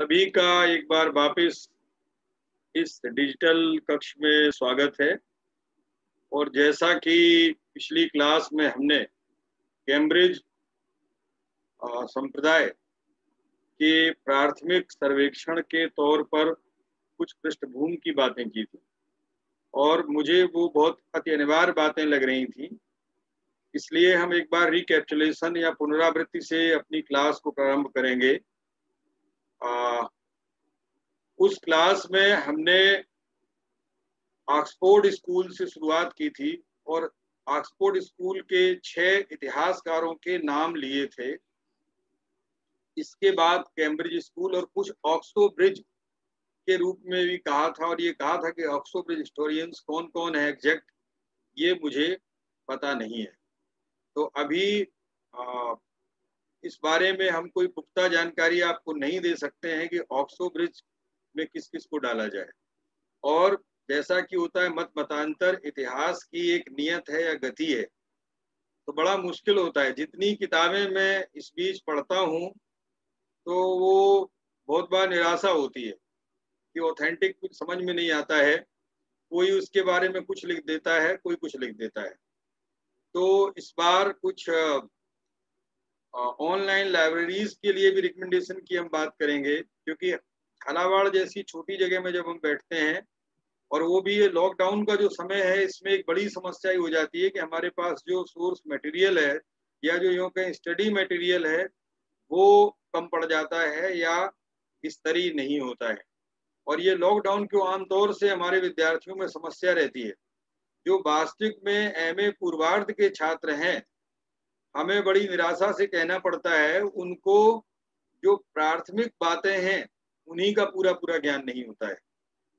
सभी का एक बार वापस इस डिजिटल कक्ष में स्वागत है। और जैसा कि पिछली क्लास में हमने कैम्ब्रिज संप्रदाय के प्राथमिक सर्वेक्षण के तौर पर कुछ पृष्ठभूमि की बातें की थी और मुझे वो बहुत अति अनिवार्य बातें लग रही थी, इसलिए हम एक बार रिकैप्चुलेशन या पुनरावृत्ति से अपनी क्लास को प्रारंभ करेंगे। उस क्लास में हमने ऑक्सफोर्ड स्कूल से शुरुआत की थी और ऑक्सफोर्ड स्कूल के 6 इतिहासकारों के नाम लिए थे। इसके बाद कैम्ब्रिज स्कूल और कुछ ऑक्सफो ब्रिज के रूप में भी कहा था, और ये कहा था कि ऑक्सफो ब्रिज हिस्टोरियंस कौन कौन है एग्जैक्ट ये मुझे पता नहीं है। तो अभी इस बारे में हम कोई पुख्ता जानकारी आपको नहीं दे सकते हैं कि ऑक्सफो ब्रिज में किस किस को डाला जाए। और जैसा कि होता है मतांतर इतिहास की एक नियत है या गति है, तो बड़ा मुश्किल होता है। जितनी किताबें मैं इस बीच पढ़ता हूँ तो वो बहुत बार निराशा होती है कि ऑथेंटिक कुछ समझ में नहीं आता है। कोई उसके बारे में कुछ लिख देता है, कोई कुछ लिख देता है। तो इस बार कुछ ऑनलाइन लाइब्रेरीज के लिए भी रिकमेंडेशन की हम बात करेंगे, क्योंकि झालावाड़ जैसी छोटी जगह में जब हम बैठते हैं और वो भी ये लॉकडाउन का जो समय है, इसमें एक बड़ी समस्या ही हो जाती है कि हमारे पास जो सोर्स मटेरियल है या जो यूँ कहीं स्टडी मटेरियल है वो कम पड़ जाता है या स्तरीय नहीं होता है। और ये लॉकडाउन क्यों आमतौर से हमारे विद्यार्थियों में समस्या रहती है। जो वास्तविक में एमए पूर्वार्ध के छात्र हैं, हमें बड़ी निराशा से कहना पड़ता है, उनको जो प्राथमिक बातें हैं उन्हीं का पूरा पूरा ज्ञान नहीं होता है।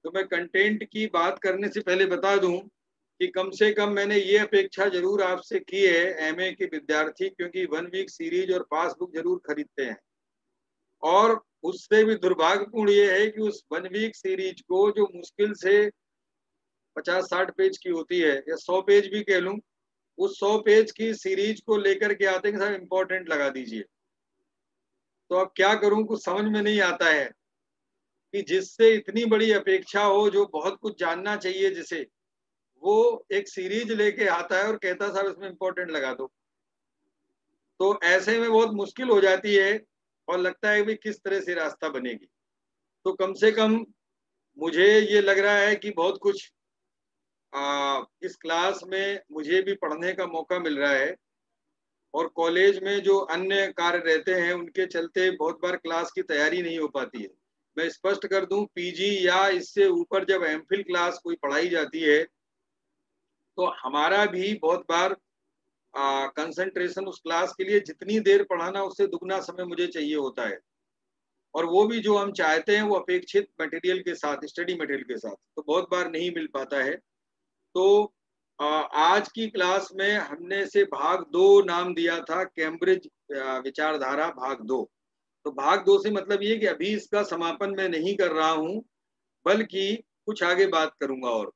तो मैं कंटेंट की बात करने से पहले बता दूं कि कम से कम मैंने ये अपेक्षा जरूर आपसे की है एमए के विद्यार्थी, क्योंकि 1 वीक सीरीज और पासबुक जरूर खरीदते हैं। और उससे भी दुर्भाग्यपूर्ण ये है कि उस 1 वीक सीरीज को जो मुश्किल से 50-60 पेज की होती है या 100 पेज भी कह लूं, उस 100 पेज की सीरीज को लेकर के आते हैं कि साहब इम्पोर्टेंट लगा दीजिए। तो अब क्या करूं, कुछ समझ में नहीं आता है कि जिससे इतनी बड़ी अपेक्षा हो, जो बहुत कुछ जानना चाहिए जिसे, वो एक सीरीज लेके आता है और कहता साहब इसमें इम्पोर्टेंट लगा दो। तो ऐसे में बहुत मुश्किल हो जाती है और लगता है कि किस तरह से रास्ता बनेगी। तो कम से कम मुझे ये लग रहा है कि बहुत कुछ इस क्लास में मुझे भी पढ़ने का मौका मिल रहा है, और कॉलेज में जो अन्य कार्य रहते हैं उनके चलते बहुत बार क्लास की तैयारी नहीं हो पाती है। मैं स्पष्ट कर दूं, पीजी या इससे ऊपर जब एमफिल क्लास कोई पढ़ाई जाती है तो हमारा भी बहुत बार कंसंट्रेशन उस क्लास के लिए जितनी देर पढ़ाना उससे दुगना समय मुझे चाहिए होता है, और वो भी जो हम चाहते हैं वो अपेक्षित मटेरियल के साथ, स्टडी मटेरियल के साथ, तो बहुत बार नहीं मिल पाता है। तो आज की क्लास में हमने से भाग 2 नाम दिया था, कैम्ब्रिज विचारधारा भाग 2। तो भाग 2 से मतलब ये कि अभी इसका समापन मैं नहीं कर रहा हूं, बल्कि कुछ आगे बात करूंगा। और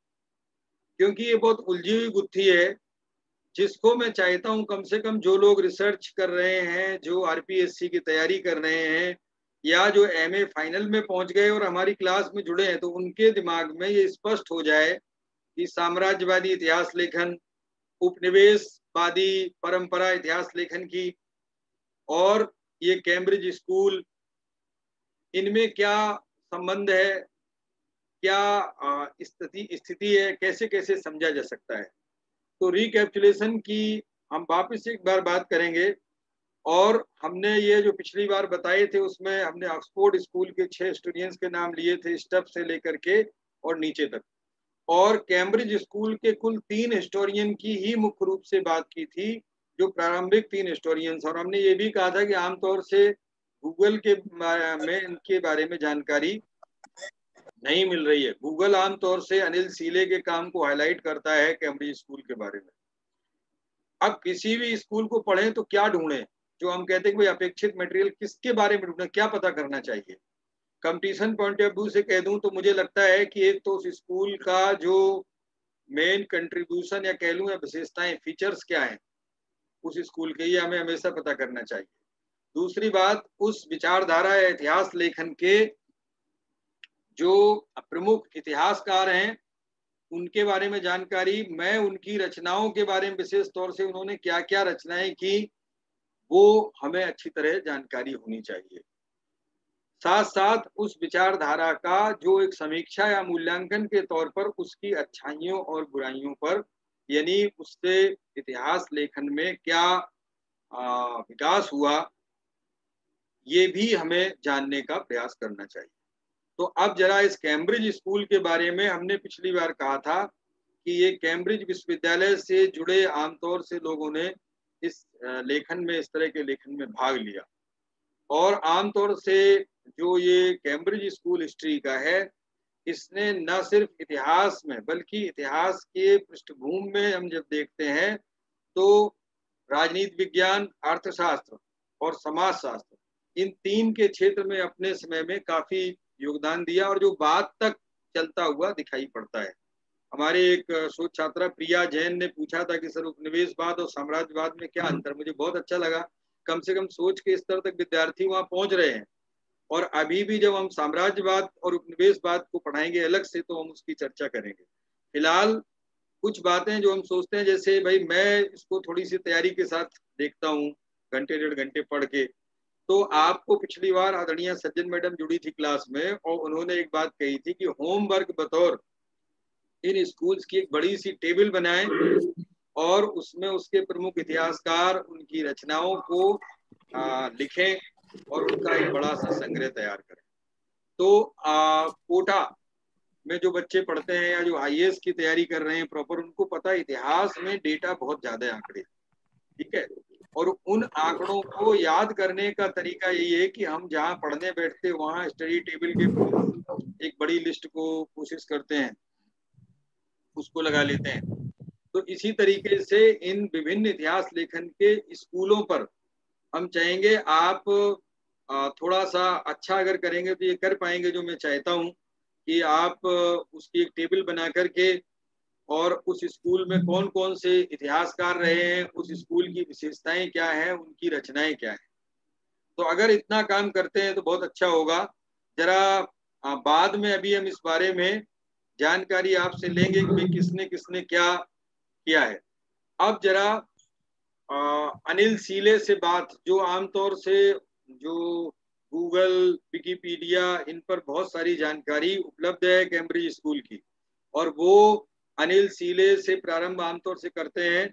क्योंकि ये बहुत उलझी हुई गुत्थी है, जिसको मैं चाहता हूं कम से कम जो लोग रिसर्च कर रहे हैं, जो आरपीएससी की तैयारी कर रहे हैं, या जो एमए फाइनल में पहुंच गए और हमारी क्लास में जुड़े हैं, तो उनके दिमाग में ये स्पष्ट हो जाए कि साम्राज्यवादी इतिहास लेखन, उपनिवेशवादी परंपरा इतिहास लेखन की, और ये कैम्ब्रिज स्कूल, इनमें क्या संबंध है, क्या स्थिति है, कैसे कैसे समझा जा सकता है। तो रिकैप्चुलेशन की हम वापस एक बार बात करेंगे। और हमने ये जो पिछली बार बताए थे उसमें हमने ऑक्सफोर्ड स्कूल के 6 स्टूडेंट्स के नाम लिए थे, स्टफ से लेकर के और नीचे तक। और कैम्ब्रिज स्कूल के कुल 3 हिस्टोरियन की ही मुख्य रूप से बात की थी, जो प्रारंभिक 3 हिस्टोरियंस। और हमने ये भी कहा था कि आमतौर से गूगल के में इनके बारे में जानकारी नहीं मिल रही है। गूगल आमतौर से अनिल सीले के काम को हाईलाइट करता है कैम्ब्रिज स्कूल के बारे में। अब किसी भी स्कूल को पढ़ें तो क्या ढूंढें, जो हम कहते हैं कि अपेक्षित मटेरियल किसके बारे में ढूंढें, क्या पता करना चाहिए। कंपटीशन पॉइंट ऑफ व्यू से कह दूं तो मुझे लगता है कि एक तो उस स्कूल का जो मेन कंट्रीब्यूशन या कह लूं या विशेषताएं, फीचर्स क्या हैं उस स्कूल के, ये हमें हमेशा पता करना चाहिए। दूसरी बात, उस विचारधारा या इतिहास लेखन के जो प्रमुख इतिहासकार हैं उनके बारे में जानकारी, मैं उनकी रचनाओं के बारे में विशेष तौर से उन्होंने क्या क्या रचनाएं की वो हमें अच्छी तरह जानकारी होनी चाहिए। साथ साथ उस विचारधारा का जो एक समीक्षा या मूल्यांकन के तौर पर उसकी अच्छाइयों और बुराइयों पर, यानी उससे इतिहास लेखन में क्या विकास हुआ, ये भी हमें जानने का प्रयास करना चाहिए। तो अब जरा इस कैम्ब्रिज स्कूल के बारे में हमने पिछली बार कहा था कि ये कैम्ब्रिज विश्वविद्यालय से जुड़े आमतौर से लोगों ने इस लेखन में, इस तरह के लेखन में भाग लिया। और आमतौर से जो ये कैम्ब्रिज स्कूल हिस्ट्री का है, इसने न सिर्फ इतिहास में बल्कि इतिहास के पृष्ठभूमि में हम जब देखते हैं तो राजनीति विज्ञान, अर्थशास्त्र और समाजशास्त्र, इन तीन के क्षेत्र में अपने समय में काफी योगदान दिया और जो बाद तक चलता हुआ दिखाई पड़ता है। हमारे एक शोध छात्रा प्रिया जैन ने पूछा था कि सर उपनिवेशवाद और साम्राज्यवाद में क्या अंतर। मुझे बहुत अच्छा लगा, कम से कम सोच के स्तर तक विद्यार्थी वहां पहुंच रहे हैं। और अभी भी जब हम साम्राज्यवाद और उपनिवेशवाद को पढ़ाएंगे अलग से तो हम उसकी चर्चा करेंगे। फिलहाल कुछ बातें जो हम सोचते हैं, जैसे भाई मैं इसको थोड़ी सी तैयारी के साथ देखता हूँ, घंटे डेढ़ घंटे पढ़ के, तो आपको पिछली बार आदरणीय सज्जन मैडम जुड़ी थी क्लास में और उन्होंने एक बात कही थी कि होमवर्क बतौर इन स्कूल्स की एक बड़ी सी टेबल बनाएं और उसमें उसके प्रमुख इतिहासकार, उनकी रचनाओं को लिखें और उनका एक बड़ा सा संग्रह तैयार करें। तो कोटा में जो बच्चे पढ़ते हैं या जो आईएएस की तैयारी कर रहे हैं प्रॉपर, उनको पता है इतिहास में डेटा बहुत ज्यादा है, आंकड़े, ठीक है। और उन आंकड़ों को याद करने का तरीका यही है कि हम जहाँ पढ़ने बैठते वहां स्टडी टेबल के एक बड़ी लिस्ट को कोशिश करते हैं, उसको लगा लेते हैं। तो इसी तरीके से इन विभिन्न इतिहास लेखन के स्कूलों पर हम चाहेंगे आप थोड़ा सा अच्छा अगर करेंगे तो ये कर पाएंगे, जो मैं चाहता हूँ कि आप उसकी एक टेबल बना करके और उस स्कूल में कौन कौन से इतिहासकार रहे हैं, उस स्कूल की विशेषताएं क्या हैं, उनकी रचनाएं क्या हैं। तो अगर इतना काम करते हैं तो बहुत अच्छा होगा। जरा बाद में अभी हम इस बारे में जानकारी आपसे लेंगे कि भाई किसने किसने क्या किया है। अब जरा अनिल सीले से बात, जो आमतौर से जो गूगल, विकिपीडिया, इन पर बहुत सारी जानकारी उपलब्ध है कैम्ब्रिज स्कूल की, और वो अनिल सीले से प्रारंभ आमतौर से करते हैं।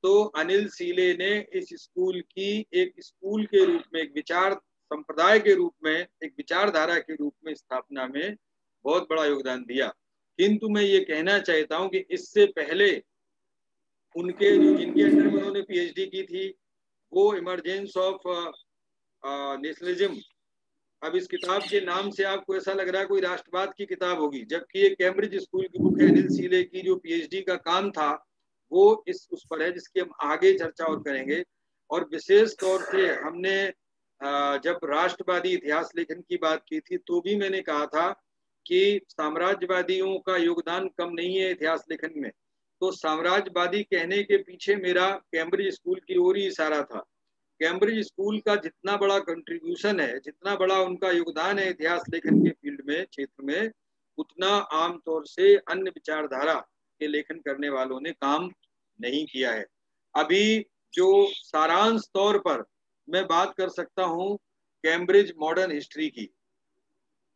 तो अनिल सीले ने इस स्कूल की एक स्कूल के रूप में, एक विचार संप्रदाय के रूप में, एक विचारधारा के रूप में स्थापना में बहुत बड़ा योगदान दिया। किंतु मैं ये कहना चाहता हूं कि इससे पहले उनके जो जिनके अंडर में उन्होंने पीएचडी की थी, वो इमरजेंस ऑफ नेशनलिज्म, अब इस किताब के नाम से आपको ऐसा लग रहा है कोई राष्ट्रवाद की किताब होगी, जबकि ये कैम्ब्रिज स्कूल की बुक है। अनिल सीले की जो पीएचडी का काम था वो उस पर है, जिसकी हम आगे चर्चा और करेंगे। और विशेष तौर से हमने जब राष्ट्रवादी इतिहास लेखन की बात की थी तो भी मैंने कहा था कि साम्राज्यवादियों का योगदान कम नहीं है इतिहास लेखन में। तो साम्राज्यवादी कहने के पीछे मेरा कैम्ब्रिज स्कूल की ओर ही इशारा था। कैम्ब्रिज स्कूल का जितना बड़ा कंट्रीब्यूशन है, जितना बड़ा उनका योगदान है इतिहास लेखन के फील्ड में, क्षेत्र में, उतना आमतौर से अन्य विचारधारा के लेखन करने वालों ने काम नहीं किया है। अभी जो सारांश तौर पर मैं बात कर सकता हूँ कैम्ब्रिज मॉडर्न हिस्ट्री की,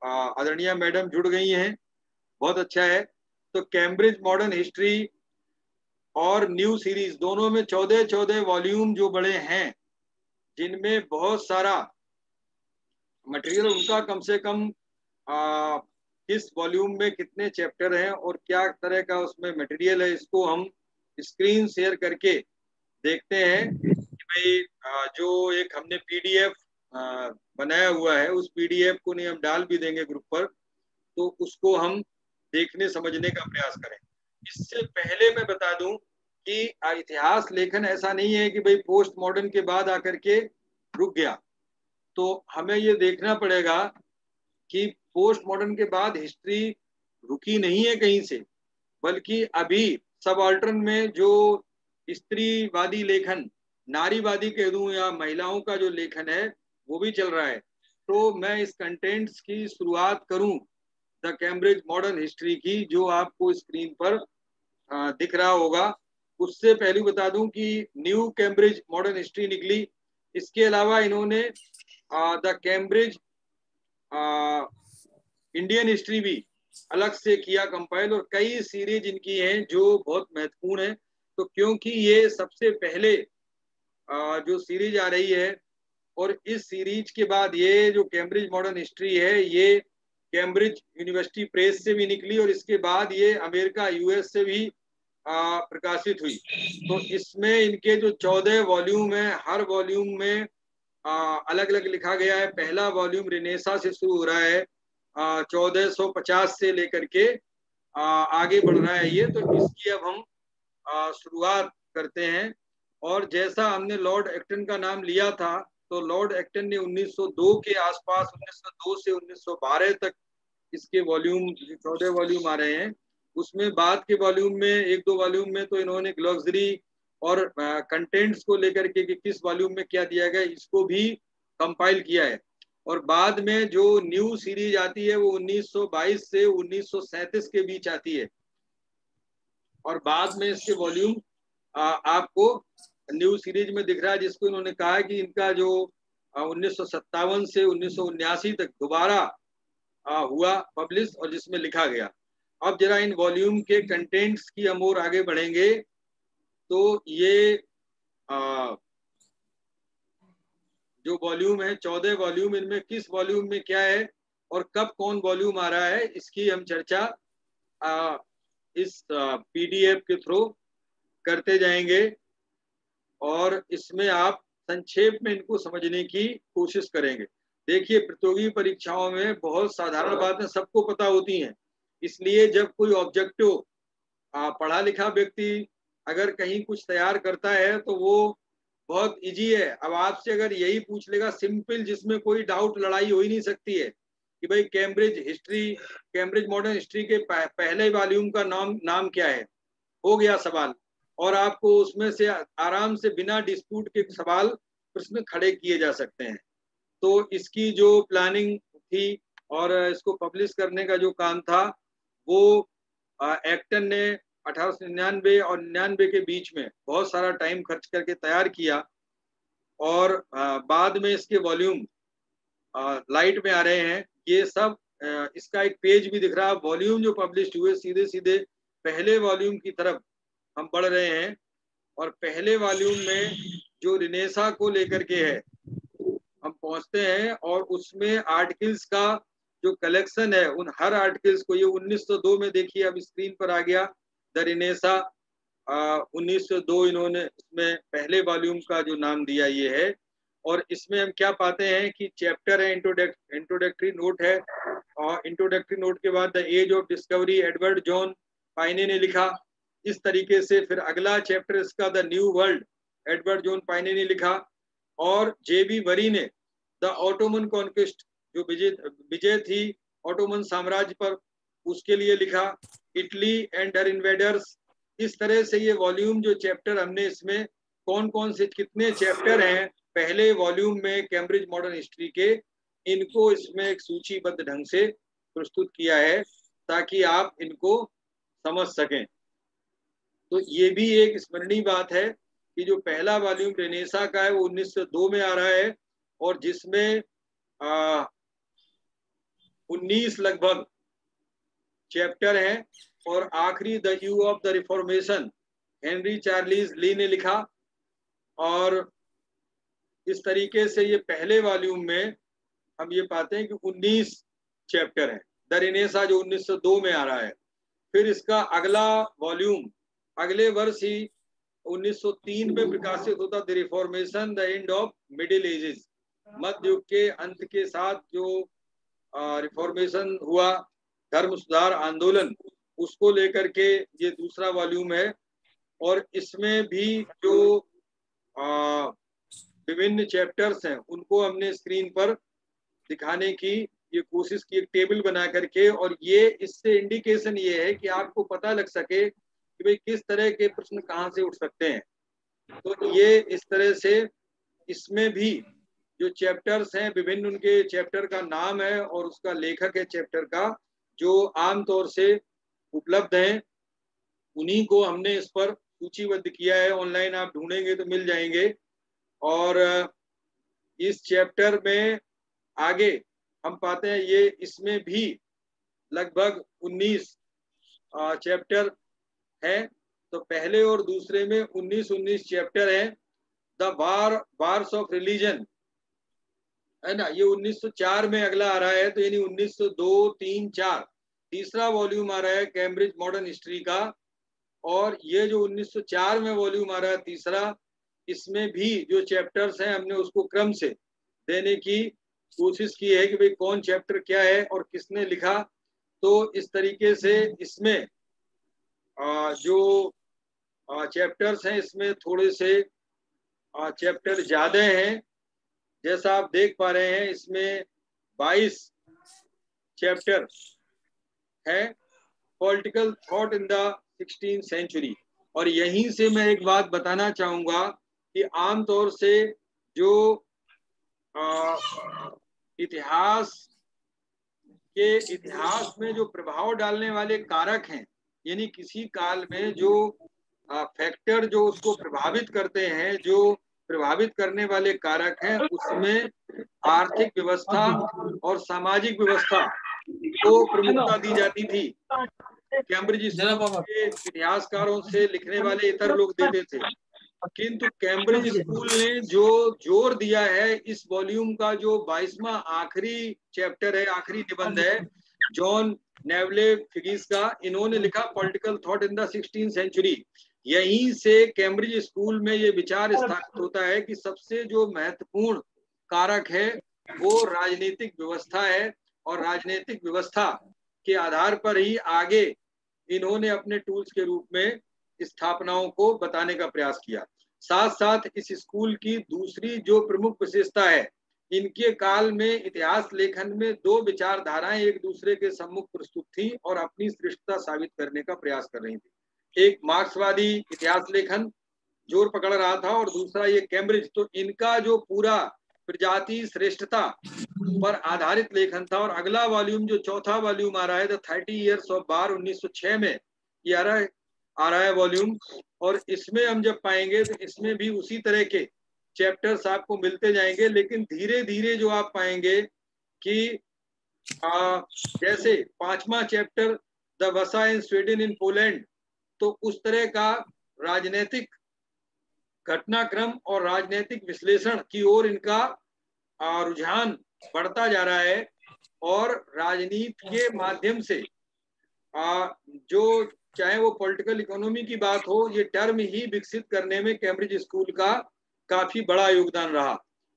आदरणीय मैडम जुड़ गई हैं, बहुत अच्छा है। तो कैम्ब्रिज मॉडर्न हिस्ट्री और न्यू सीरीज दोनों में 14 वॉल्यूम जो बड़े हैं, जिनमें बहुत सारा मटेरियल उनका कम से कम किस वॉल्यूम में कितने चैप्टर हैं और क्या तरह का उसमें मटेरियल है, इसको हम स्क्रीन शेयर करके देखते हैं कि भाई जो एक हमने पीडीएफ बनाया हुआ है, उस पीडीएफ को नहीं हम डाल भी देंगे ग्रुप पर, तो उसको हम देखने समझने का प्रयास करें। इससे पहले मैं बता दूं कि इतिहास लेखन ऐसा नहीं है कि भाई पोस्ट मॉडर्न के बाद आकर के रुक गया। तो हमें ये देखना पड़ेगा कि पोस्ट मॉडर्न के बाद हिस्ट्री रुकी नहीं है कहीं से, बल्कि अभी सबऑल्टर्न में जो स्त्रीवादी लेखन, नारीवादी कह दूं या महिलाओं का जो लेखन है, वो भी चल रहा है। तो मैं इस कंटेंट्स की शुरुआत करूं द कैम्ब्रिज मॉडर्न हिस्ट्री की, जो आपको स्क्रीन पर दिख रहा होगा। उससे पहले बता दूं कि न्यू कैम्ब्रिज मॉडर्न हिस्ट्री निकली। इसके अलावा इन्होंने द कैम्ब्रिज इंडियन हिस्ट्री भी अलग से किया कंपाइल, और कई सीरीज इनकी हैं जो बहुत महत्वपूर्ण है। तो क्योंकि ये सबसे पहले जो सीरीज आ रही है, और इस सीरीज के बाद ये जो कैम्ब्रिज मॉडर्न हिस्ट्री है, ये कैम्ब्रिज यूनिवर्सिटी प्रेस से भी निकली, और इसके बाद ये अमेरिका यूएस से भी प्रकाशित हुई। तो इसमें इनके जो 14 वॉल्यूम है, हर वॉल्यूम में अलग अलग लिखा गया है। पहला वॉल्यूम रिनेसा से शुरू हो रहा है, 1450 से लेकर के आगे बढ़ रहा है ये। तो इसकी अब हम शुरुआत करते हैं। और जैसा हमने लॉर्ड एक्टन का नाम लिया था, तो लॉर्ड एक्टन ने 1902 के आसपास, 1902 से 1912 तक इसके वॉल्यूम, 14 वॉल्यूम आ रहे हैं। उसमें बाद के वॉल्यूम में, एक दो वॉल्यूम में तो इन्होंने ग्लॉक्सरी और कंटेंट्स को लेकर के कि किस वॉल्यूम में क्या दिया गया, इसको भी कंपाइल किया है। और बाद में जो न्यू सीरीज आती है वो 1922 से 1937 के बीच आती है। और बाद में इसके वॉल्यूम आपको न्यू सीरीज में दिख रहा है, जिसको इन्होंने कहा कि इनका जो 1957 से 1979 तक दोबारा हुआ पब्लिश, और जिसमें लिखा गया। अब जरा इन वॉल्यूम के कंटेंट्स की हम और आगे बढ़ेंगे। तो ये जो वॉल्यूम है, 14 वॉल्यूम, इनमें किस वॉल्यूम में क्या है और कब कौन वॉल्यूम आ रहा है, इसकी हम चर्चा इस पीडीएफ के थ्रू करते जाएंगे। और इसमें आप संक्षेप में इनको समझने की कोशिश करेंगे। देखिए, प्रतियोगी परीक्षाओं में बहुत साधारण बातें सबको पता होती हैं, इसलिए जब कोई ऑब्जेक्टिव पढ़ा लिखा व्यक्ति अगर कहीं कुछ तैयार करता है तो वो बहुत इजी है। अब आपसे अगर यही पूछ लेगा सिंपल, जिसमें कोई डाउट, लड़ाई हो ही नहीं सकती है कि भाई Cambridge history, Cambridge modern history के पहले वॉल्यूम का नाम क्या है, हो गया सवाल। और आपको उसमें से आराम से बिना डिस्प्यूट के सवाल प्रश्न खड़े किए जा सकते हैं। तो इसकी जो प्लानिंग थी और इसको पब्लिश करने का जो काम था, वो एक्टन ने 1899 और 99 के बीच में बहुत सारा टाइम खर्च करके तैयार किया। और बाद में इसके वॉल्यूम लाइट में आ रहे हैं। ये सब इसका एक पेज भी दिख रहा है। वॉल्यूम जो पब्लिश हुए, सीधे सीधे पहले वॉल्यूम की तरफ हम बढ़ रहे हैं। और पहले वॉल्यूम में जो रिनेसा को लेकर के है, हम पहुंचते हैं, और उसमें आर्टिकल्स का जो कलेक्शन है, उन हर आर्टिकल्स को, ये 1902 में देखिए, अब स्क्रीन पर आ गया द रिनेसा 1902, इन्होंने इसमें पहले वॉल्यूम का जो नाम दिया ये है। और इसमें हम क्या पाते हैं कि चैप्टर है, इंट्रोडक्टरी नोट है, और इंट्रोडक्टरी नोट के बाद the age of discovery Edward John Payne ने लिखा। इस तरीके से फिर अगला चैप्टर इसका the new world, Edward John Payne ने लिखा। और जेबी वरी ने द ऑटोमन कॉन्क्वेस्ट, जो विजय थी ऑटोमन साम्राज्य पर, उसके लिए लिखा। Italy and her invaders. इस तरह से ये वॉल्यूम जो चैप्टर हमने इसमें कौन कौन से कितने चैप्टर हैं पहले वॉल्यूम में कैम्ब्रिज मॉडर्न हिस्ट्री के, इनको इसमें एक सूचीबद्ध ढंग से प्रस्तुत किया है ताकि आप इनको समझ सकें। तो ये भी एक स्मरणीय बात है कि जो पहला वॉल्यूम रेनेसा का है वो 1902 में आ रहा है, और जिसमें 19 लगभग चैप्टर हैं। और आखिरी the you of the Reformation Henry Charles Lea ने लिखा। और इस तरीके से ये पहले वॉल्यूम में हम ये पाते हैं कि 19 चैप्टर हैं, द रिनेसा जो 1902 में आ रहा है। फिर इसका अगला वॉल्यूम अगले वर्ष ही 1903 में प्रकाशित होता, the Reformation the end of Middle Ages, मध्य युग के अंत के साथ जो रिफॉर्मेशन हुआ, धर्म सुधार आंदोलन, उसको लेकर के ये दूसरा वॉल्यूम है। और इसमें भी जो विभिन्न चैप्टर्स हैं उनको हमने स्क्रीन पर दिखाने की ये कोशिश की, एक टेबल बना करके। और ये इससे इंडिकेशन ये है कि आपको पता लग सके कि भाई किस तरह के प्रश्न कहाँ से उठ सकते हैं। तो ये इस तरह से इसमें भी जो चैप्टर्स हैं, विभिन्न उनके चैप्टर का नाम है और उसका लेखक है चैप्टर का, जो आमतौर से उपलब्ध हैं, उन्हीं को हमने इस पर सूचीबद्ध किया है। ऑनलाइन आप ढूंढेंगे तो मिल जाएंगे। और इस चैप्टर में आगे हम पाते हैं ये इसमें भी लगभग 19 चैप्टर हैं। तो पहले और दूसरे में 19 चैप्टर हैं। द वार्स ऑफ रिलीजन है ना, ये 1904 में अगला आ रहा है, तो यानी 1902, 3, 4 तीसरा वॉल्यूम आ रहा है कैम्ब्रिज मॉडर्न हिस्ट्री का। और ये जो 1904 में वॉल्यूम आ रहा है तीसरा, इसमें भी जो चैप्टर्स हैं हमने उसको क्रम से देने की कोशिश की है कि भाई कौन चैप्टर क्या है और किसने लिखा। तो इस तरीके से इसमें जो चैप्टर्स हैं इसमें थोड़े से चैप्टर ज्यादा हैं। जैसा आप देख पा रहे हैं इसमें 22 चैप्टर है, political thought in the 16th century. और यहीं से मैं एक बात बताना चाहूंगा कि आमतौर से जो इतिहास में जो प्रभाव डालने वाले कारक हैं, यानी किसी काल में जो फैक्टर जो उसको प्रभावित करते हैं, जो प्रभावित करने वाले कारक हैं, उसमें आर्थिक व्यवस्था और सामाजिक व्यवस्था को प्रमुखता दी जाती थी। कैम्ब्रिज स्कूल के इतिहासकारों से लिखने वाले इतर लोग देते थे, किंतु कैम्ब्रिज स्कूल ने जो जोर दिया है, इस वॉल्यूम का जो 22वां आखिरी चैप्टर है, आखिरी निबंध है, जॉन नेवले फिगिस का, इन्होंने लिखा political thought in the 16th century. यहीं से कैम्ब्रिज स्कूल में ये विचार स्थापित होता है कि सबसे जो महत्वपूर्ण कारक है वो राजनीतिक व्यवस्था है, और राजनीतिक व्यवस्था के आधार पर ही आगे इन्होंने अपने टूल्स के रूप में स्थापनाओं को बताने का प्रयास किया। साथ साथ इस स्कूल की दूसरी जो प्रमुख विशेषता है, इनके काल में इतिहास लेखन में दो विचारधाराएं एक दूसरे के सम्मुख प्रस्तुत थी और अपनी श्रेष्ठता साबित करने का प्रयास कर रही थी। एक मार्क्सवादी इतिहास लेखन जोर पकड़ रहा था और दूसरा ये कैम्ब्रिज। तो इनका जो पूरा प्रजाति श्रेष्ठता पर आधारित लेखन था। और अगला वॉल्यूम जो चौथा वॉल्यूम आ रहा है, द 30 Years of Bar 1906 में ये आ रहा है वॉल्यूम। और इसमें हम जब पाएंगे तो इसमें भी उसी तरह के चैप्टर्स आपको मिलते जाएंगे, लेकिन धीरे धीरे जो आप पाएंगे कि जैसे 5वां चैप्टर द वसा इन स्वीडन इन पोलैंड, तो उस तरह का राजनीतिक घटनाक्रम और राजनीतिक विश्लेषण की ओर इनका रुझान बढ़ता जा रहा है। और राजनीति के माध्यम से जो चाहे वो पॉलिटिकल इकोनॉमी की बात हो, ये टर्म ही विकसित करने में कैम्ब्रिज स्कूल का काफी बड़ा योगदान रहा।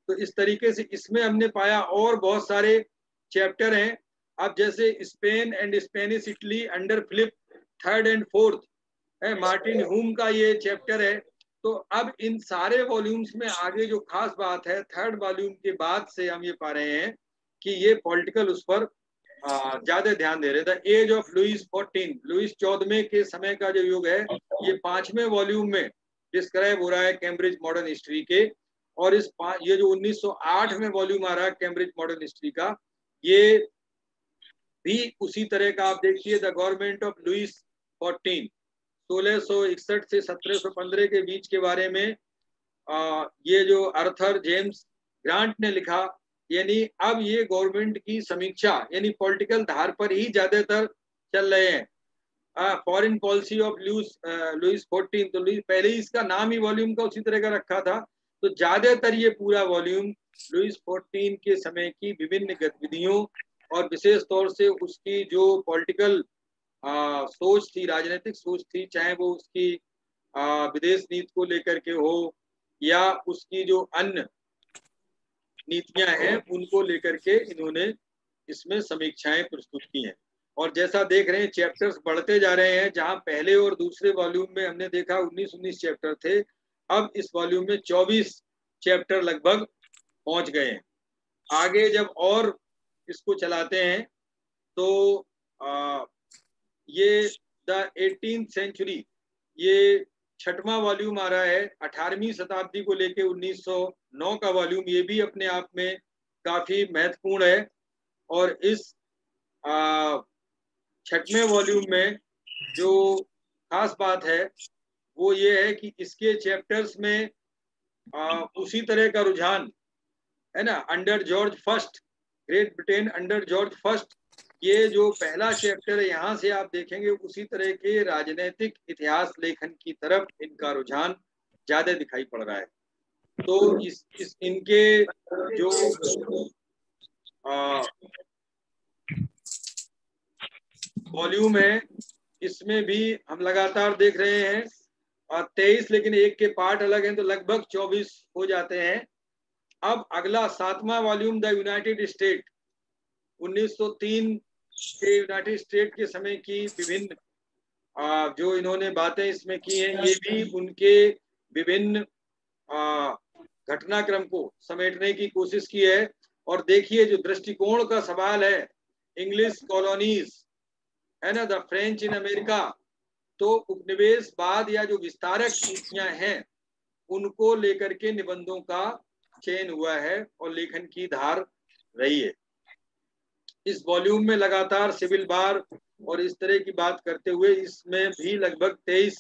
तो इस तरीके से इसमें हमने पाया और बहुत सारे चैप्टर हैं। अब जैसे Spain and Spanish Italy under Philip III and IV है, मार्टिन ह्यूम का ये चैप्टर है। तो अब इन सारे वॉल्यूम्स में आगे जो खास बात है, 3rd वॉल्यूम के बाद से हम ये पा रहे हैं कि ये पॉलिटिकल उस पर ज्यादा ध्यान दे रहे थे। एज ऑफ लुइस 14, लुइस 14वें के समय का जो युग है, ये 5वें वॉल्यूम में डिस्क्राइब हो रहा है कैम्ब्रिज मॉडर्न हिस्ट्री के। और ये जो 1908 में वॉल्यूम आ रहा है कैम्ब्रिज मॉडर्न हिस्ट्री का, ये भी उसी तरह का। आप देखिए द गवर्नमेंट ऑफ लुइस 14 1661 से 1715 के बीच के बारे में ये जो अर्थर जेम्स ग्रांट ने लिखा। यानी अब ये गवर्नमेंट की समीक्षा यानी पॉलिटिकल धार पर ही ज्यादातर चल रहे हैं। फॉरेन पॉलिसी ऑफ लुइस 14, तो पहले ही इसका नाम ही वॉल्यूम का उसी तरह का रखा था। तो ज्यादातर ये पूरा वॉल्यूम लुइस 14 के समय की विभिन्न गतिविधियों और विशेष तौर से उसकी जो पॉलिटिकल सोच थी, राजनीतिक सोच थी, चाहे वो उसकी विदेश नीति को लेकर के हो या उसकी जो अन्य नीतियां हैं उनको लेकर के इन्होंने इसमें समीक्षाएं प्रस्तुत की हैं। और जैसा देख रहे हैं चैप्टर्स बढ़ते जा रहे हैं। जहां पहले और दूसरे वॉल्यूम में हमने देखा 19 चैप्टर थे, अब इस वॉल्यूम में 24 चैप्टर लगभग पहुंच गए हैं। आगे जब और इसको चलाते हैं तो ये द 18th सेंचुरी, ये 6वां वॉल्यूम आ रहा है 18वीं शताब्दी को लेके 1909 का वॉल्यूम। ये भी अपने आप में काफी महत्वपूर्ण है। और इस छठवें वॉल्यूम में जो खास बात है वो ये है कि इसके चैप्टर्स में उसी तरह का रुझान है ना, under George first, great Britain under George first, ये जो पहला चैप्टर है यहाँ से आप देखेंगे उसी तरह के राजनीतिक इतिहास लेखन की तरफ इनका रुझान ज्यादा दिखाई पड़ रहा है। तो इस इनके जो वॉल्यूम है इसमें भी हम लगातार देख रहे हैं 23, लेकिन एक के पार्ट अलग हैं तो लगभग 24 हो जाते हैं। अब अगला 7वां वॉल्यूम द यूनाइटेड स्टेट, 1903 के यूनाइटेड स्टेट के समय की विभिन्न जो इन्होंने बातें इसमें की हैं, ये भी उनके विभिन्न घटनाक्रम को समेटने की कोशिश की है। और देखिए जो दृष्टिकोण का सवाल है, इंग्लिश कॉलोनीज है ना, द फ्रेंच इन अमेरिका, तो उपनिवेशवाद या जो विस्तारक नीतियां हैं उनको लेकर के निबंधों का चयन हुआ है और लेखन की धार रही है। इस वॉल्यूम में लगातार सिविल वार और इस तरह की बात करते हुए इसमें भी लगभग 23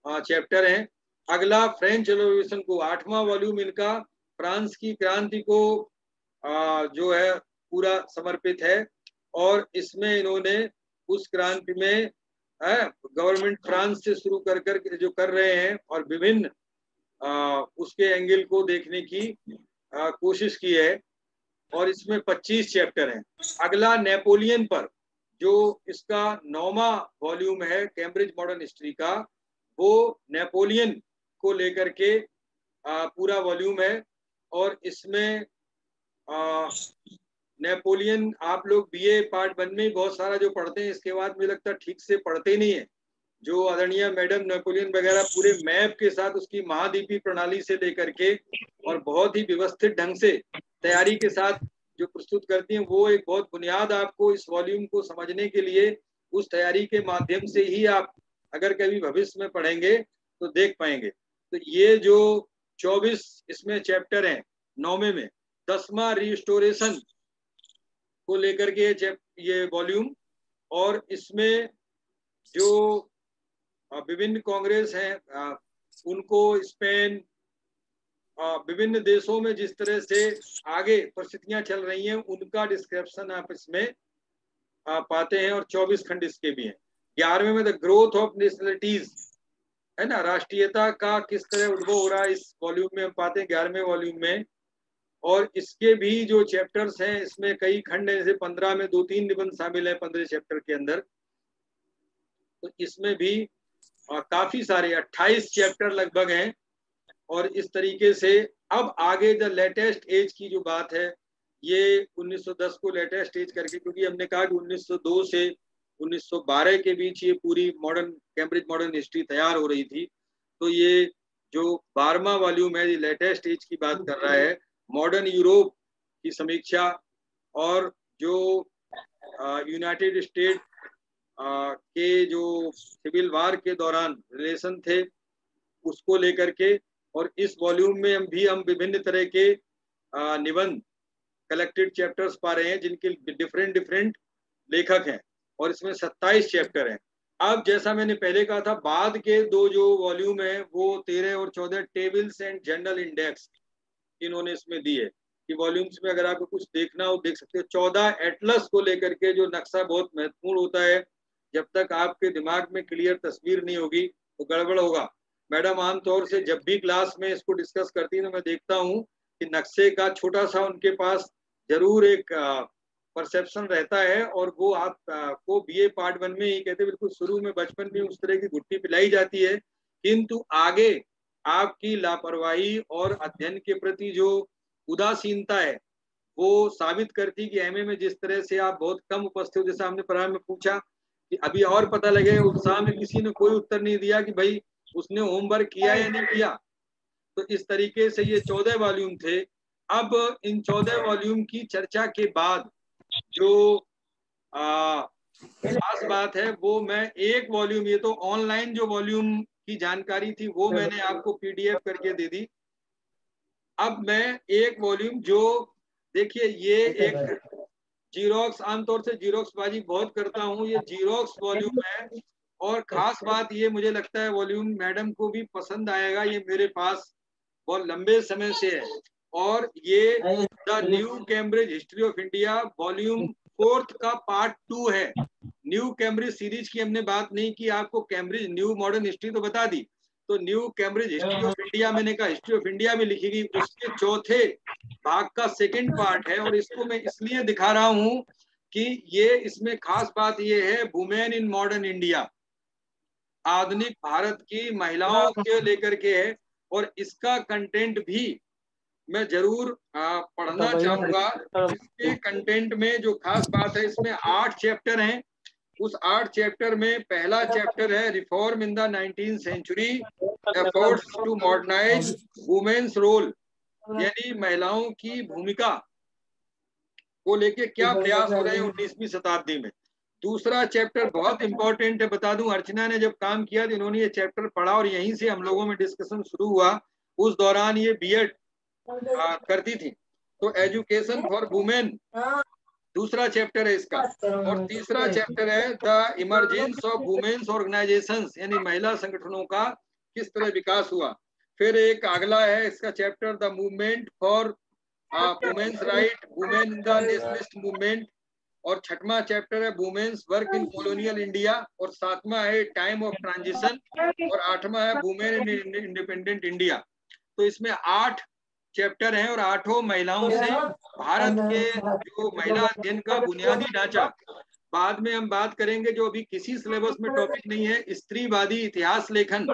चैप्टर हैं। अगला फ्रेंच रेवोल्यूशन को 8वां वॉल्यूम इनका फ्रांस की क्रांति को जो है पूरा समर्पित है। और इसमें इन्होंने उस क्रांति में गवर्नमेंट फ्रांस से शुरू कर कर जो कर रहे हैं और विभिन्न उसके एंगल को देखने की कोशिश की है। और इसमें 25 चैप्टर हैं। अगला नेपोलियन पर जो इसका 9वां वॉल्यूम है कैम्ब्रिज मॉडर्न हिस्ट्री का, वो नेपोलियन को लेकर के पूरा वॉल्यूम है। और इसमें नेपोलियन आप लोग बीए पार्ट 1 में बहुत सारा जो पढ़ते हैं, इसके बाद मुझे लगता है ठीक से पढ़ते नहीं है। जो आदरणीय मैडम नेपोलियन वगैरह पूरे मैप के साथ उसकी महाद्वीपीय प्रणाली से लेकर के और बहुत ही व्यवस्थित ढंग से तैयारी के साथ जो प्रस्तुत करती हैं, वो एक बहुत बुनियाद आपको इस वॉल्यूम को समझने के लिए उस तैयारी के माध्यम से ही आप अगर कभी भविष्य में पढ़ेंगे तो देख पाएंगे। तो ये जो 24 इसमें चैप्टर हैं 9वें में, 10वां रिस्टोरेशन को लेकर के ये वॉल्यूम, और इसमें जो विभिन्न कांग्रेस हैं उनको स्पेन विभिन्न देशों में जिस तरह से आगे परिस्थितियां चल रही हैं उनका डिस्क्रिप्शन आप इसमें पाते हैं। और 24 खंड इसके भी हैं। 11वें में द ग्रोथ ऑफ नेशनलिटीज है ना, राष्ट्रीयता का किस तरह उद्भव हो रहा है, इस वॉल्यूम में हम पाते हैं 11वें वॉल्यूम में। और इसके भी जो चैप्टर्स हैं इसमें कई खंड हैं, जैसे 15 में 2-3 निबंध शामिल है 15 चैप्टर के अंदर। तो इसमें भी काफी सारे 28 चैप्टर लगभग हैं। और इस तरीके से अब आगे द लेटेस्ट एज की जो बात है, ये 1910 को लेटेस्ट एज करके, क्योंकि हमने कहा कि 1902 से 1912 के बीच ये पूरी मॉडर्न कैम्ब्रिज मॉडर्न हिस्ट्री तैयार हो रही थी। तो ये जो 12वां वॉल्यूम है ये लेटेस्ट एज की बात कर रहा है, मॉडर्न यूरोप की समीक्षा और जो यूनाइटेड स्टेट के जो सिविल वार के दौरान रिलेशन थे उसको लेकर के। और इस वॉल्यूम में हम विभिन्न तरह के निबंध कलेक्टेड चैप्टर्स पा रहे हैं जिनके डिफरेंट लेखक हैं। और इसमें 27 चैप्टर हैं। अब जैसा मैंने पहले कहा था, बाद के दो जो वॉल्यूम है वो 13 और 14 टेबल्स एंड जनरल इंडेक्स इन्होंने इसमें दी है कि वॉल्यूम्स में अगर आपको कुछ देखना हो देख सकते हो। 14 एटलस को लेकर के जो नक्शा बहुत महत्वपूर्ण होता है, जब तक आपके दिमाग में क्लियर तस्वीर नहीं होगी तो गड़बड़ होगा। मैडम आमतौर से जब भी क्लास में इसको डिस्कस करती है तो मैं देखता हूँ कि नक्शे का छोटा सा उनके पास जरूर एक परसेप्शन रहता है। और वो आप को बीए पार्ट 1 में ही कहते बिल्कुल शुरू में बचपन में उस तरह की गुट्टी पिलाई जाती है, किंतु आगे आपकी लापरवाही और अध्ययन के प्रति जो उदासीनता है वो साबित करती कि एमए में जिस तरह से आप बहुत कम उपस्थित हो। जैसा हमने प्रारंभ में पूछा कि अभी और पता लगे उत्साह में किसी ने कोई उत्तर नहीं दिया कि भाई उसने होमवर्क किया या नहीं किया। तो इस तरीके से ये 14 वॉल्यूम थे। अब इन 14 वॉल्यूम की चर्चा के बाद जो खास बात है वो मैं एक वॉल्यूम, ये तो ऑनलाइन जो वॉल्यूम की जानकारी थी वो मैंने आपको पीडीएफ करके दे दी। अब मैं एक वॉल्यूम जो देखिए ये एक जीरोक्स, आमतौर से जीरोक्स बाजी बहुत करता हूँ, ये जीरोक्स वॉल्यूम है। और खास बात ये मुझे लगता है वॉल्यूम मैडम को भी पसंद आएगा, ये मेरे पास बहुत लंबे समय से है। और ये the new Cambridge history of India volume 4 का पार्ट 2 है। न्यू कैम्ब्रिज सीरीज की हमने बात नहीं की, आपको कैम्ब्रिज न्यू मॉडर्न हिस्ट्री तो बता दी, तो new Cambridge history of India मैंने कहा हिस्ट्री ऑफ इंडिया में लिखी गई, उसके चौथे भाग का सेकंड पार्ट है। और इसको मैं इसलिए दिखा रहा हूं कि ये इसमें खास बात ये है वुमेन इन मॉडर्न इंडिया, आधुनिक भारत की महिलाओं के लेकर के है। और इसका कंटेंट भी मैं जरूर पढ़ना चाहूंगा। इसके कंटेंट में जो खास बात है, इसमें 8 चैप्टर हैं। उस 8 चैप्टर में पहला चैप्टर है reform in the 19th century, efforts to modernise women's role, यानी महिलाओं की भूमिका को लेके क्या प्रयास हो रहे हैं 19वीं शताब्दी में। दूसरा चैप्टर बहुत इंपॉर्टेंट है, बता दूं, अर्चना ने जब काम किया तो इन्होंने ये चैप्टर पढ़ा और यहीं से हम लोगों में डिस्कशन शुरू हुआ। उस दौरान ये बीएड करती थी। तो एजुकेशन फॉर वुमेन दूसरा चैप्टर है इसका। और तीसरा चैप्टर है the emergence of women's organisations, यानी महिला संगठनों का किस तरह विकास हुआ। फिर एक अगला है इसका chapter the movement for women's right, women in the nationalist movement. और छठवां चैप्टर है women's work in colonial India. और सातवां है टाइम ऑफ ट्रांजिशन। और आठवां है वुमेन इन इंडिपेंडेंट इंडिया। तो इसमें 8 चैप्टर हैं और 8 महिलाओं से भारत के जो महिला अध्ययन का बुनियादी ढांचा। बाद में हम बात करेंगे जो अभी किसी सिलेबस में टॉपिक नहीं है, स्त्रीवादी इतिहास लेखन।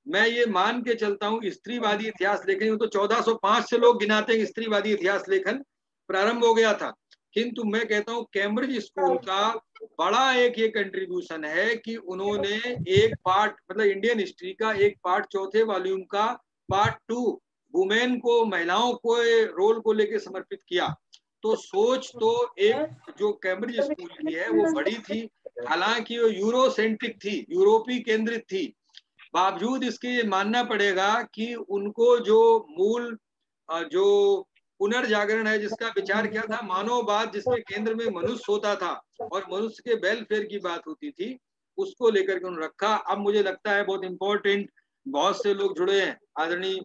मैं ये मान के चलता हूँ स्त्रीवादी इतिहास लेखन तो 1405 से लोग गिनाते हैं स्त्रीवादी इतिहास लेखन प्रारंभ हो गया था। किंतु मैं कहता हूँ कैम्ब्रिज स्कूल का बड़ा एक ये कंट्रीब्यूशन है कि उन्होंने एक पार्ट, मतलब इंडियन हिस्ट्री का एक पार्ट, चौथे वॉल्यूम का पार्ट 2 वुमेन को, महिलाओं को रोल को लेकर समर्पित किया। तो सोच तो एक जो कैम्ब्रिज स्कूल की है वो बड़ी थी, हालांकि वो यूरोसेंट्रिक थी, यूरोपीय केंद्रित थी। बावजूद इसके ये मानना पड़ेगा कि उनको जो मूल जो पुनर्जागरण है, जिसका विचार किया था मानववाद, जिसके केंद्र में मनुष्य होता था और मनुष्य के वेलफेयर की बात होती थी, उसको लेकर के उन्होंने रखा। अब मुझे लगता है बहुत इंपॉर्टेंट, बहुत से लोग जुड़े हैं, आदरणीय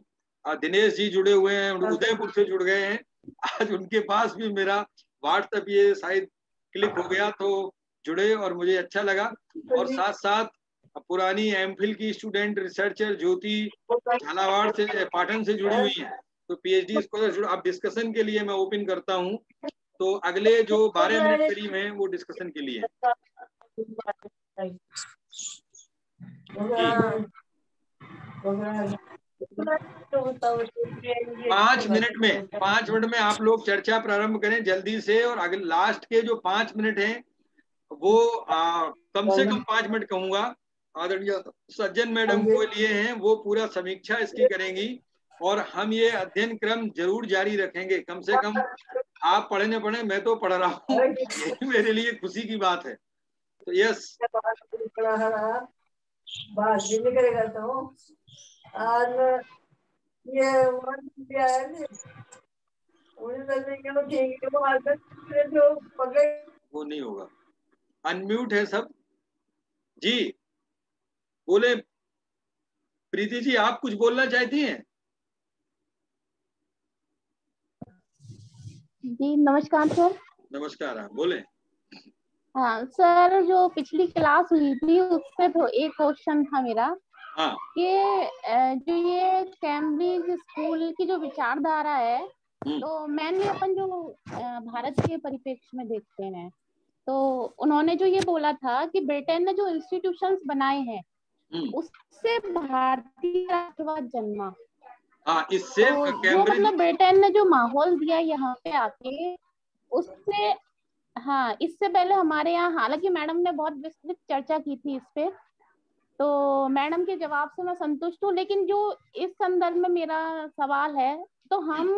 दिनेश जी जुड़े हुए हैं, उदयपुर से जुड़ गए हैं। आज उनके पास भी मेरा व्हाट्सएप ये शायद क्लिक हो गया तो जुड़े और मुझे अच्छा लगा। और साथ साथ पुरानी एमफिल की स्टूडेंट रिसर्चर ज्योति झालावाड़ से, पाटन से जुड़ी हुई है। तो पीएचडी स्कॉलर अब डिस्कशन के लिए मैं ओपन करता हूँ। तो अगले जो 12 मिनट करीब हैं वो डिस्कशन के लिए। 5 मिनट में आप लोग चर्चा प्रारंभ करें जल्दी से। और अगले लास्ट के जो 5 मिनट हैं वो कम से कम 5 मिनट कहूंगा आदरणीय सज्जन मैडम को लिए हैं, वो पूरा समीक्षा इसकी करेंगी। और हम ये अध्ययन क्रम जरूर जारी रखेंगे। कम से कम आप पढ़े न पढ़े, मैं तो पढ़ रहा हूँ, यही मेरे लिए खुशी की बात है। तो यस, वो नहीं होगा, अनम्यूट है सब जी। बोले प्रीति जी, आप कुछ बोलना चाहती हैं? जी नमस्कार सर। नमस्कार, हाँ बोले। हाँ सर, जो पिछली क्लास हुई थी उससे तो एक क्वेश्चन था मेरा। हाँ, कि जो ये कैम्ब्रिज स्कूल की जो विचारधारा है, तो मेनली अपन जो भारत के परिप्रेक्ष्य में देखते हैं, तो उन्होंने जो ये बोला था कि ब्रिटेन ने जो इंस्टीट्यूशंस बनाए हैं उससे भारतीय राष्ट्रवाद जन्मा। हाँ, इससे तो जो कैम्ब्रिज, मतलब ब्रिटेन ने जो माहौल दिया यहाँ पे आके, उससे, हाँ, इससे पहले हमारे यहाँ, हालांकि मैडम ने बहुत विस्तृत चर्चा की थी इस पे, तो मैडम के जवाब से मैं संतुष्ट हूँ। लेकिन जो इस संदर्भ में मेरा सवाल है, तो हम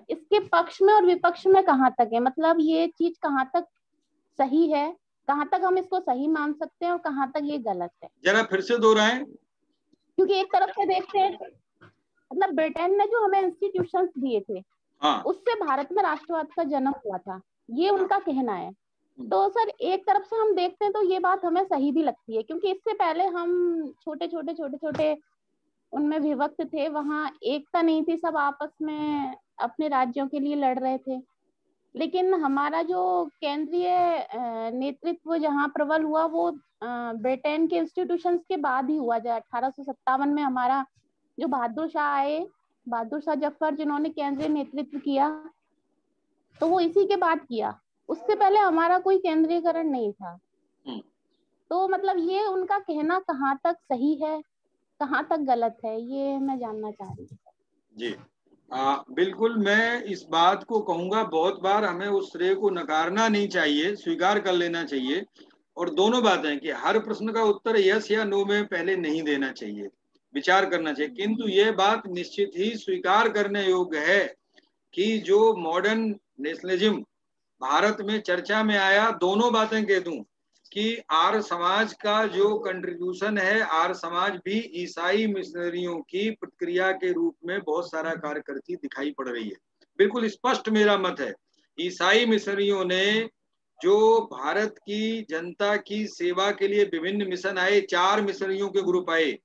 इसके पक्ष में और विपक्ष में कहाँ तक है, मतलब ये चीज कहाँ तक सही है, कहाँ तक हम इसको सही मान सकते हैं और कहाँ तक ये गलत है। जरा फिर से दोहराएं। क्योंकि एक तरफ से देखते हैं, मतलब ब्रिटेन ने जो हमें इंस्टीट्यूशंस दिए थे, हाँ, उससे भारत में राष्ट्रवाद का जन्म हुआ था। ये उनका कहना है। तो सर एक तरफ से हम देखते हैं तो ये बात हमें सही भी लगती है, क्योंकि इससे पहले हम छोटे छोटे उनमें विभक्त थे, वहां एकता नहीं थी, सब आपस में अपने राज्यों के लिए लड़ रहे थे। लेकिन हमारा जो केंद्रीय नेतृत्व जहाँ प्रबल हुआ वो ब्रिटेन के इंस्टीट्यूशंस के बाद ही हुआ, जब 1857 में हमारा जो बहादुर शाह आए, बहादुर शाह जफर, जिन्होंने केंद्रीय नेतृत्व किया, तो वो इसी के बाद किया। उससे पहले हमारा कोई केंद्रीयकरण नहीं था। तो मतलब ये उनका कहना कहाँ तक सही है, कहाँ तक गलत है, ये मैं जानना चाह रही हूँ। जी बिल्कुल, मैं इस बात को कहूंगा, बहुत बार हमें उस श्रेय को नकारना नहीं चाहिए, स्वीकार कर लेना चाहिए। और दोनों बातें कि हर प्रश्न का उत्तर यस या नो में पहले नहीं देना चाहिए, विचार करना चाहिए। किंतु यह बात निश्चित ही स्वीकार करने योग्य है कि जो मॉडर्न नेशनलिज्म भारत में चर्चा में आया, दोनों बातें कह दूं कि आर्य समाज का जो कंट्रीब्यूशन है, आर्य समाज भी ईसाई मिशनरियों की प्रतिक्रिया के रूप में बहुत सारा कार्य करती दिखाई पड़ रही है। बिल्कुल स्पष्ट मेरा मत है, ईसाई मिशनरियों ने जो भारत की जनता की सेवा के लिए विभिन्न मिशन आए, 4 मिशनरियों के ग्रुप आए,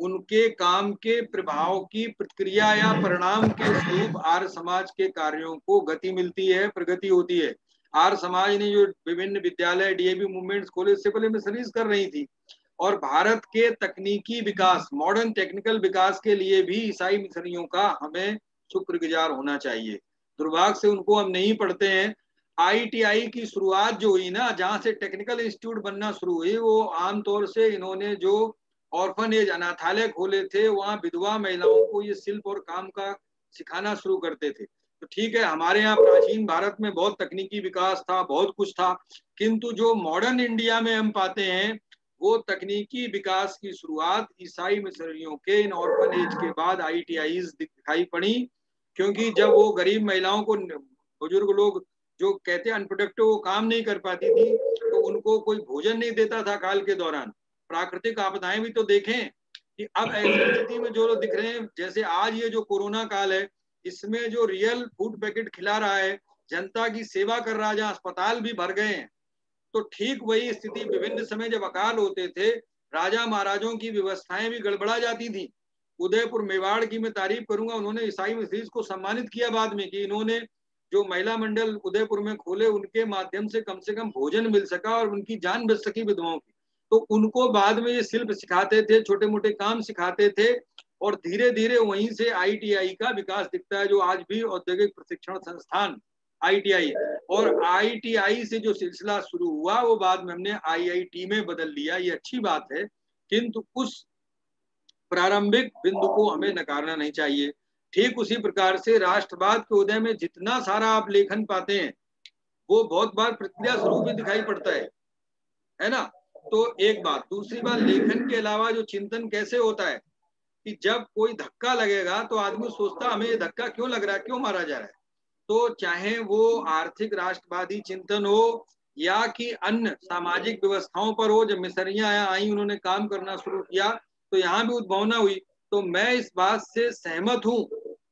उनके काम के प्रभाव की प्रतिक्रिया या परिणाम के स्वरूप आर्य समाज के कार्यों को गति मिलती है, प्रगति होती है। आर्य समाज ने जो विभिन्न विद्यालय, डीएवी मूवमेंट्स खोले, उससे पहले मिशनरीज कर रही थी। और भारत के तकनीकी विकास, मॉडर्न टेक्निकल विकास के लिए भी ईसाई मिशनरियों का हमें शुक्रगुजार होना चाहिए। दुर्भाग्य से उनको हम नहीं पढ़ते हैं। आईटीआई की शुरुआत जो हुई ना, जहां से टेक्निकल इंस्टीट्यूट बनना शुरू हुई, वो आमतौर से इन्होंने जो ऑर्फनेज, अनाथालय खोले थे, वहां विधवा महिलाओं को ये शिल्प और काम का सिखाना शुरू करते थे। तो ठीक है, हमारे यहाँ प्राचीन भारत में बहुत तकनीकी विकास था, बहुत कुछ था, किंतु जो मॉडर्न इंडिया में हम पाते हैं, वो तकनीकी विकास की शुरुआत ईसाई मिशनरियों के इन ऑर्फनेज के बाद आईटीआईज दिखाई पड़ी। क्योंकि जब वो गरीब महिलाओं को, बुजुर्ग लोग जो कहते हैं अनप्रोडक्टिव, वो काम नहीं कर पाती थी, तो उनको कोई भोजन नहीं देता था काल के दौरान। प्राकृतिक आपदाएं भी तो देखें कि अब ऐसी स्थिति में जो लोग दिख रहे हैं, जैसे आज ये जो कोरोना काल है, इसमें जो रियल फूड पैकेट खिला रहा है, जनता की सेवा कर रहा है, जहां अस्पताल भी भर गए हैं, तो ठीक वही स्थिति विभिन्न समय जब अकाल होते थे, राजा महाराजों की व्यवस्थाएं भी गड़बड़ा जाती थी। उदयपुर मेवाड़ की मैं तारीफ करूंगा, उन्होंने ईसाई मिशनरीज को सम्मानित किया बाद में कि इन्होंने जो महिला मंडल उदयपुर में खोले, उनके माध्यम से कम भोजन मिल सका और उनकी जान बच सकी विधवाओं की। तो उनको बाद में ये शिल्प सिखाते थे, छोटे मोटे काम सिखाते थे, और धीरे धीरे वहीं से आईटीआई का विकास दिखता है, जो आज भी औद्योगिक प्रशिक्षण संस्थान आईटीआई। और आईटीआई से जो सिलसिला शुरू हुआ, वो बाद में हमने आईआईटी में बदल लिया, ये अच्छी बात है, किंतु उस प्रारंभिक बिंदु को हमें नकारना नहीं चाहिए। ठीक उसी प्रकार से राष्ट्रवाद के उदय में जितना सारा आप लेखन पाते हैं, वो बहुत बार प्रतिक्रिया स्वरूप भी दिखाई पड़ता है ना। तो एक बात, दूसरी बात, लेखन के अलावा जो चिंतन कैसे होता है कि जब कोई धक्का लगेगा तो आदमी सोचता हमें ये धक्का क्यों लग रहा है, क्यों मारा जा रहा है। तो चाहे वो आर्थिक राष्ट्रवादी चिंतन हो या कि अन्य सामाजिक व्यवस्थाओं पर हो, जब मिशनरियां आई, उन्होंने काम करना शुरू किया, तो यहाँ भी उद्भावना हुई। तो मैं इस बात से सहमत हूं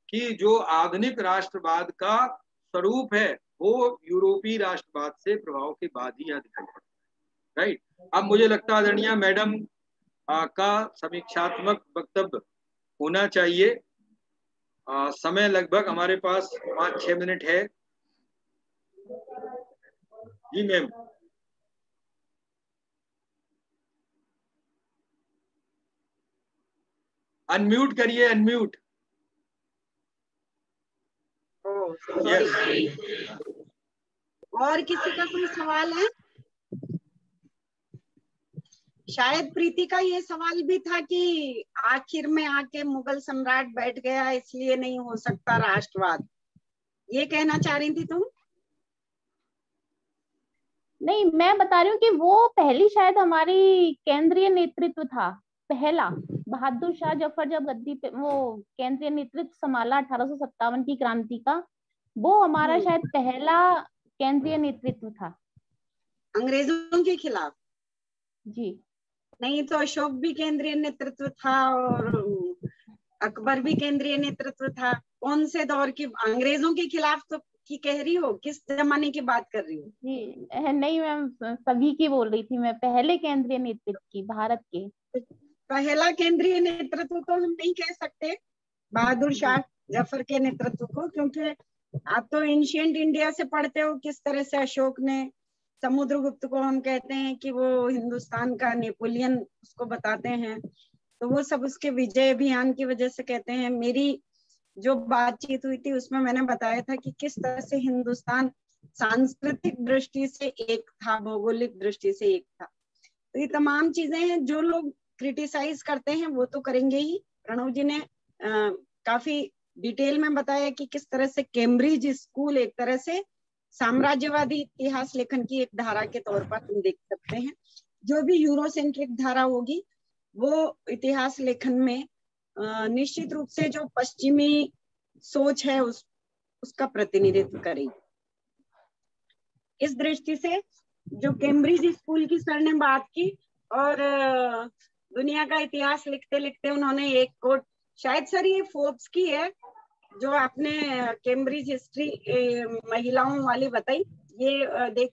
कि जो आधुनिक राष्ट्रवाद का स्वरूप है, वो यूरोपीय राष्ट्रवाद से प्रभाव के बाद ही यहाँ दिखाई पड़ता है। राइट। अब मुझे लगता है आदरणीय मैडम का समीक्षात्मक वक्तव्य होना चाहिए। समय लगभग हमारे पास 5-6 मिनट है। जी मैम। अनम्यूट करिए, अनम्यूट। सॉरी। और किसी का कोई सवाल है? शायद प्रीति का ये सवाल भी था कि आखिर में आके मुगल सम्राट बैठ गया, इसलिए नहीं हो सकता राष्ट्रवाद, ये कहना चाह रही थी तुम? नहीं, मैं बता रही हूँ कि वो पहली शायद हमारी केंद्रीय नेतृत्व था, पहला बहादुर शाह जफर जब गद्दी पे वो केंद्रीय नेतृत्व संभाला 1857 की क्रांति का, वो हमारा शायद पहला केंद्रीय नेतृत्व था अंग्रेजों के खिलाफ। जी। नहीं तो अशोक भी केंद्रीय नेतृत्व था और अकबर भी केंद्रीय नेतृत्व था। कौन से दौर की? अंग्रेजों के खिलाफ तो की कह रही हो, किस जमाने की बात कर रही हो? जी नहीं मैम, सभी की बोल रही थी मैं, पहले केंद्रीय नेतृत्व की, भारत के। पहला केंद्रीय नेतृत्व तो हम नहीं कह सकते बहादुर शाह जफर के नेतृत्व को, क्योंकि आप तो एंशिएंट इंडिया से पढ़ते हो किस तरह से अशोक ने, समुद्रगुप्त को हम कहते हैं कि वो हिंदुस्तान का नेपोलियन उसको बताते हैं, तो वो सब उसके विजय अभियान की वजह से कहते हैं। मेरी जो बातचीत हुई थी उसमें मैंने बताया था कि किस तरह से हिंदुस्तान सांस्कृतिक दृष्टि से एक था, भौगोलिक दृष्टि से एक था। तो ये तमाम चीजें हैं, जो लोग क्रिटिसाइज करते हैं वो तो करेंगे ही। प्रणव जी ने काफी डिटेल में बताया कि किस तरह से कैम्ब्रिज स्कूल एक तरह से साम्राज्यवादी इतिहास लेखन की एक धारा के तौर पर तुम देख सकते हैं। जो भी यूरोसेंट्रिक धारा होगी वो इतिहास लेखन में निश्चित रूप से जो पश्चिमी सोच है उसका प्रतिनिधित्व करेगी। इस दृष्टि से जो कैम्ब्रिज स्कूल की सर ने बात की, और दुनिया का इतिहास लिखते लिखते उन्होंने एक कोट, शायद सर ये फोर्ब्स की है, जो आपने कैम्ब्रिज हिस्ट्री महिलाओं वाली बताई, ये देख